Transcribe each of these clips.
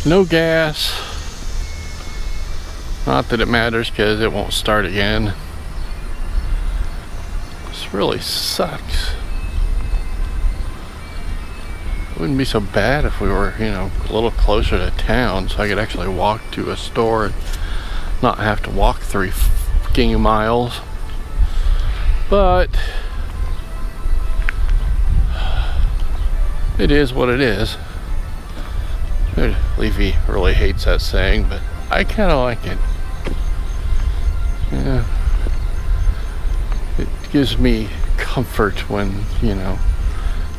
No gas. Not that it matters because it won't start again. This really sucks. It wouldn't be so bad if we were, you know, a little closer to town so I could actually walk to a store and not have to walk 3 fucking miles. But it is what it is. Leafy really hates that saying, but I kind of like it. Yeah. It gives me comfort when, you know,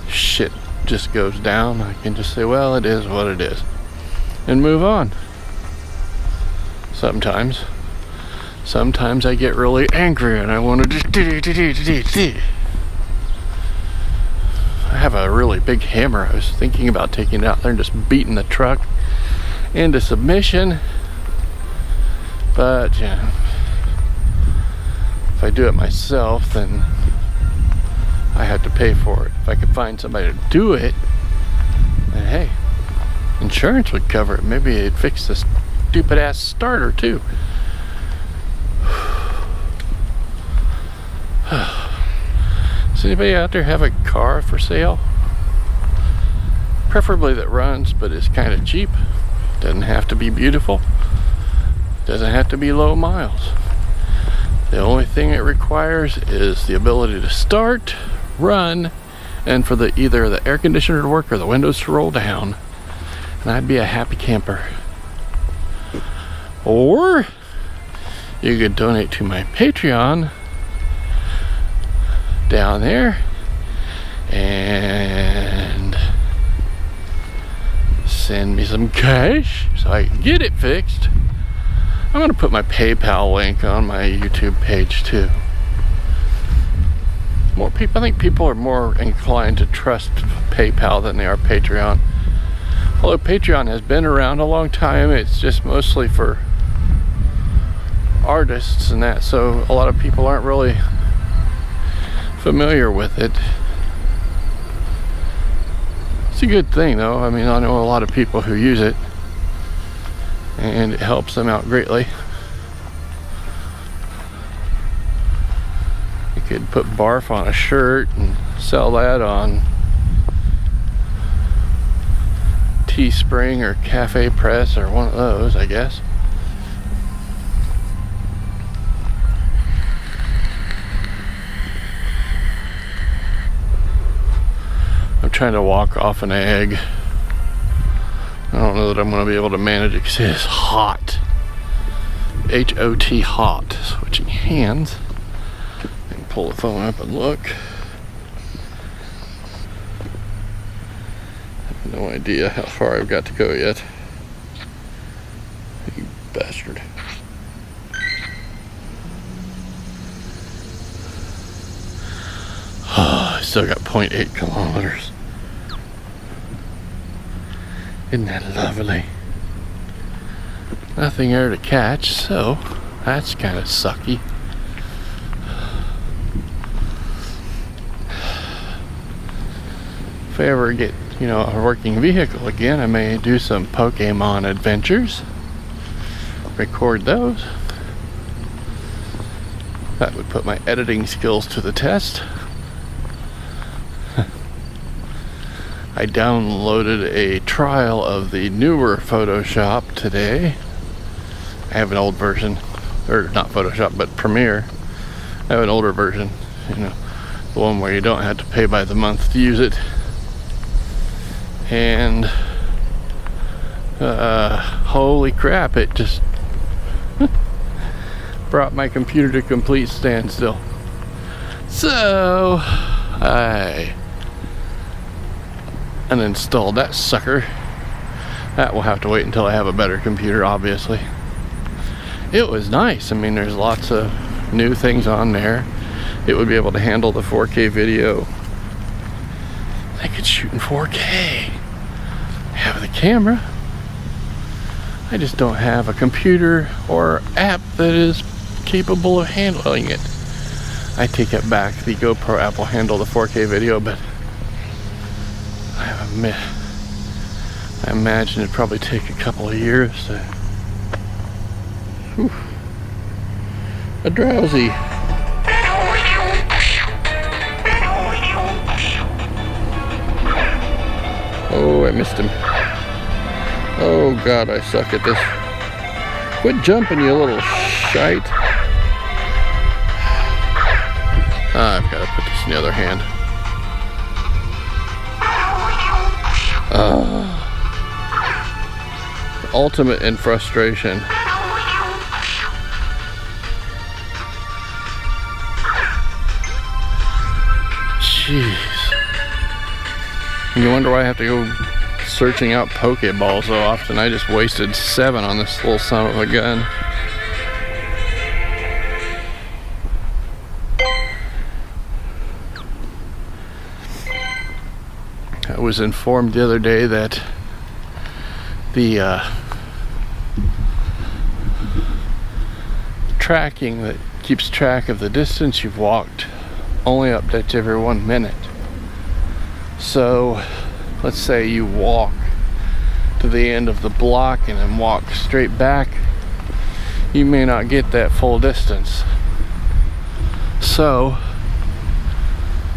shit just goes down. I can just say, well, it is what it is, and move on. Sometimes I get really angry and I want to just I have a really big hammer. I was thinking about taking it out there and just beating the truck into submission, but yeah, if I do it myself, then I have to pay for it. If I could find somebody to do it, then hey, insurance would cover it. Maybe it'd fix the stupid ass starter too. Does anybody out there have a car for sale? Preferably that runs but is kind of cheap. Doesn't have to be beautiful. Doesn't have to be low miles. The only thing it requires is the ability to start, run, and for either the air conditioner to work or the windows to roll down. And I'd be a happy camper. Or you could donate to my Patreon down there and send me some cash so I can get it fixed. I'm gonna put my PayPal link on my YouTube page too. More people, I think people are more inclined to trust PayPal than they are Patreon. Although Patreon has been around a long time, it's just mostly for artists and that, so a lot of people aren't really familiar with it. It's a good thing though. I mean, I know a lot of people who use it and it helps them out greatly. You could put barf on a shirt and sell that on Teespring or Cafe Press or one of those, I guess. I'm trying to walk off an egg. I don't know that I'm going to be able to manage it because it is hot. H-O-T, hot. Switching hands. I can pull the phone up and look. I have no idea how far I've got to go yet. You bastard. I still got 0.8 kilometers. Isn't that lovely? Nothing there to catch, so that's kind of sucky. If I ever get, you know, a working vehicle again, I may do some Pokemon adventures. Record those. That would put my editing skills to the test. I downloaded a trial of the newer Photoshop today. I have an old version, or not Photoshop, but Premiere. I have an older version, you know, the one where you don't have to pay by the month to use it. And holy crap, it just brought my computer to complete standstill. So I uninstalled that sucker. That will have to wait until I have a better computer, obviously. It was nice. I mean, there's lots of new things on there. It would be able to handle the 4K video. I could shoot in 4K. I have the camera. I just don't have a computer or app that is capable of handling it. I take it back. The GoPro app will handle the 4K video, but I have imagine it'd probably take a couple of years to... Whew. A drowsy. Oh, I missed him. Oh God, I suck at this. Quit jumping, you little shite. I've got to put this in the other hand. Ultimate in frustration. Jeez. You wonder why I have to go searching out Pokeballs so often. I just wasted 7 on this little son of a gun. I was informed the other day that the tracking that keeps track of the distance you've walked only updates every 1 minute. So let's say you walk to the end of the block and then walk straight back, you may not get that full distance. So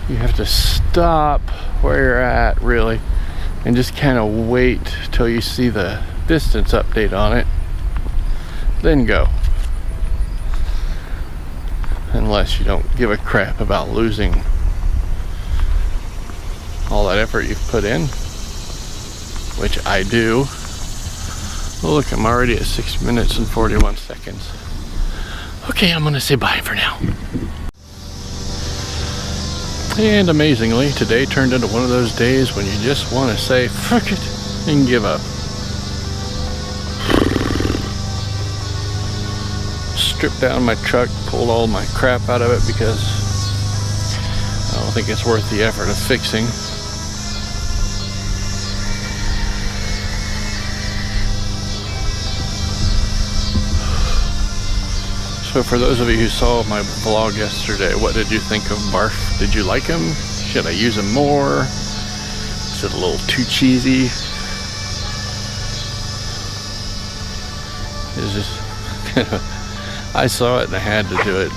you have to stop where you're at really and just kind of wait till you see the distance update on it, then go. Unless you don't give a crap about losing all that effort you've put in, which I do. Oh, look, I'm already at 6 minutes and 41 seconds. Okay, I'm gonna say bye for now. And amazingly, today turned into one of those days when you just want to say fuck it and give up. Stripped down my truck, pulled all my crap out of it because I don't think it's worth the effort of fixing. So for those of you who saw my vlog yesterday, what did you think of Barf? Did you like him? Should I use him more? Is it a little too cheesy? Is this... I saw it and I had to do it.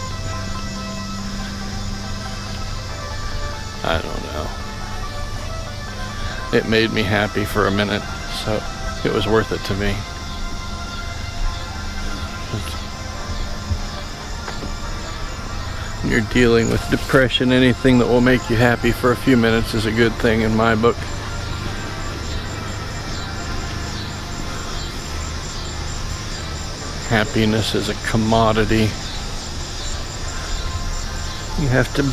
I don't know. It made me happy for a minute, so it was worth it to me. When you're dealing with depression, anything that will make you happy for a few minutes is a good thing in my book. Happiness is a commodity. You have to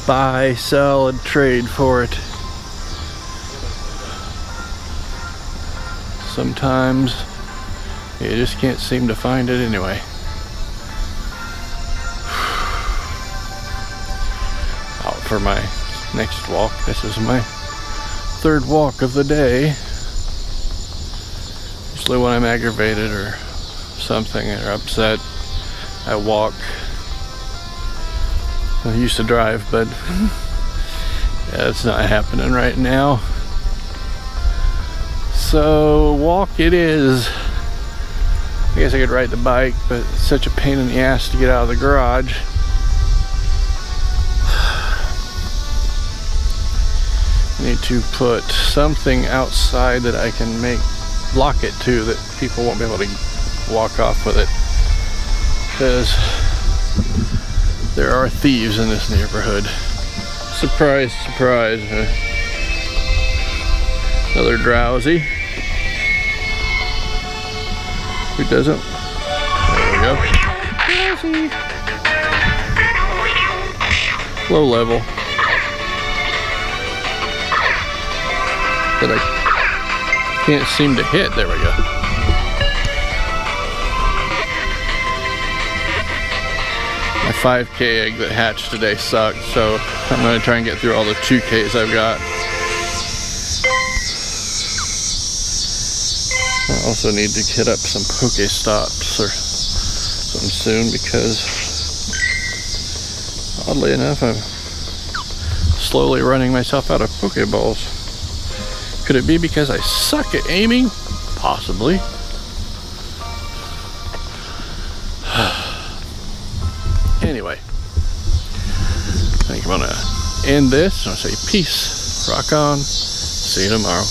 buy, sell, and trade for it. Sometimes you just can't seem to find it anyway. Out for my next walk. This is my 3rd walk of the day. Usually when I'm aggravated or something or upset, I walk. I used to drive, but yeah, it's not happening right now. So walk it is. I guess I could ride the bike, but it's such a pain in the ass to get out of the garage. I need to put something outside that I can lock it to, that people won't be able to walk off with it, because there are thieves in this neighborhood. Surprise, surprise. Another drowsy. Who doesn't? There we go. Drowsy. Low level. That I can't seem to hit. There we go. My 5K egg that hatched today sucked, so I'm going to try and get through all the 2Ks I've got. I also need to hit up some Pokestops or something soon, because oddly enough I'm slowly running myself out of Pokeballs. Could it be because I suck at aiming? Possibly. Anyway, I think I'm gonna end this. I'm gonna say peace, rock on, see you tomorrow.